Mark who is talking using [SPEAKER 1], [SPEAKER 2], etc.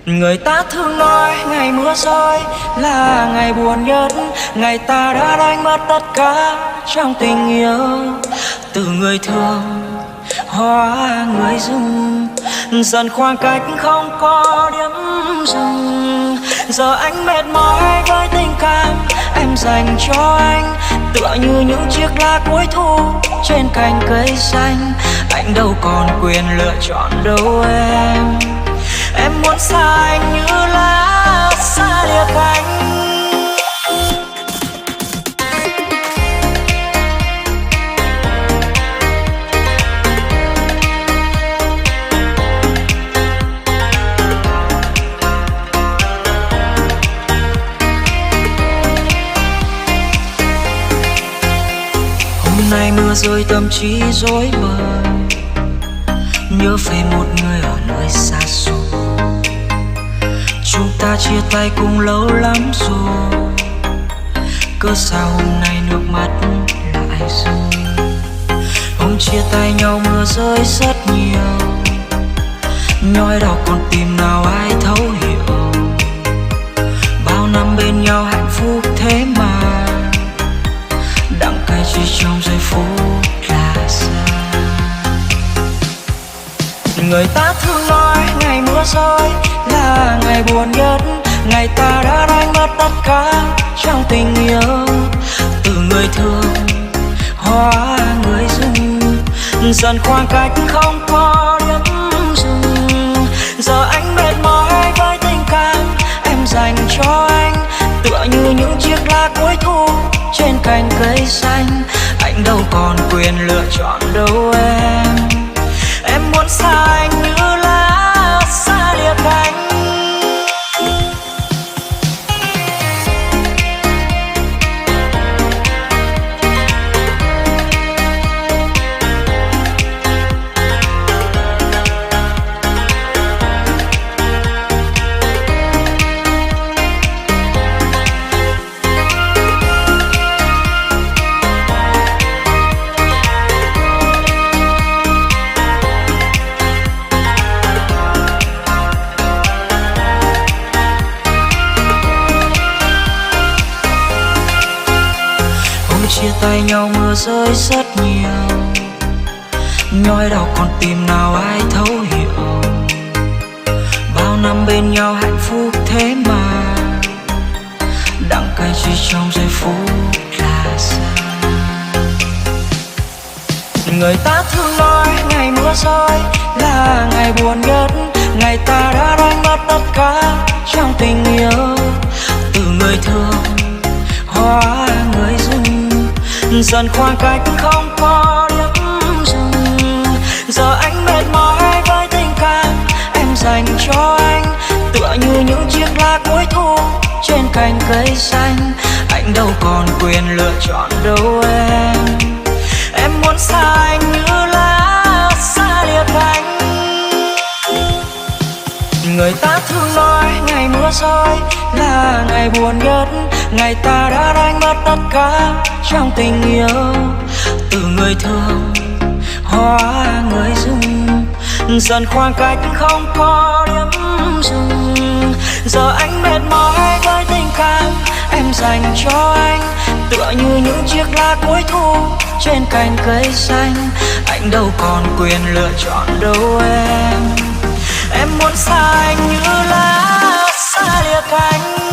[SPEAKER 1] Người ta thường nói ngày mưa rơi là ngày buồn nhất, ngày ta đã đánh mất tất cả trong tình yêu. Từ người thương hóa người dưng, dần khoảng cách không có điểm dừng. Giờ anh mệt mỏi với tình cảm em dành cho anh, tựa như những chiếc lá cuối thu trên cành cây xanh. Anh đâu còn quyền lựa chọn đâu em. Em muốn xa anh như lá xa lìa cánh. Hôm nay mưa rơi tâm trí rối bời, nhớ về một người ở nơi xa xôi. Chúng ta chia tay cũng lâu lắm rồi, cớ sao hôm nay nước mắt lại rơi. Hôm chia tay nhau mưa rơi rất nhiều, nhói đau con tim nào ai thấu hiểu. Bao năm bên nhau hạnh phúc thế mà, đắng cay chỉ trong giây phút là xa. Người ta thường nói ngày mưa rơi là ngày buồn nhất, ngày ta đã đánh mất tất cả trong tình yêu. Từ người thương hóa người dưng, dần khoảng cách không có điểm dừng. Giờ anh mệt mỏi với tình cảm em dành cho anh, tựa như những chiếc lá cuối thu trên cành cây xanh. Anh đâu còn quyền lựa chọn đâu em. Em muốn xa anh như lá xa lìa cánh. Chia tay nhau mưa rơi rất nhiều, nhói đau con tim nào ai thấu hiểu. Bao năm bên nhau hạnh phúc thế mà, đắng cay chỉ trong giây phút là xa. Người ta thường nói ngày mưa rơi là ngày buồn nhất, ngày ta đã đánh mất tất cả trong tình yêu. Từ người thương hóa người dưng, dần khoảng cách không có điểm dừng. Giờ anh mệt mỏi với tình cảm em dành cho anh, tựa như những chiếc lá cuối thu trên cành cây xanh. Anh đâu còn quyền lựa chọn đâu em. Em muốn xa anh như lá xa lìa cánh. Người ta thường nói ngày mưa rơi là ngày buồn nhất, ngày ta đã đánh mất tất cả trong tình yêu. Từ người thương hóa người dưng, dần khoảng cách không có điểm dừng. Giờ anh mệt mỏi với tình cảm em dành cho anh, tựa như những chiếc lá cuối thu trên cành cây xanh. Anh đâu còn quyền lựa chọn đâu em. Em muốn xa anh như lá xa lìa cánh.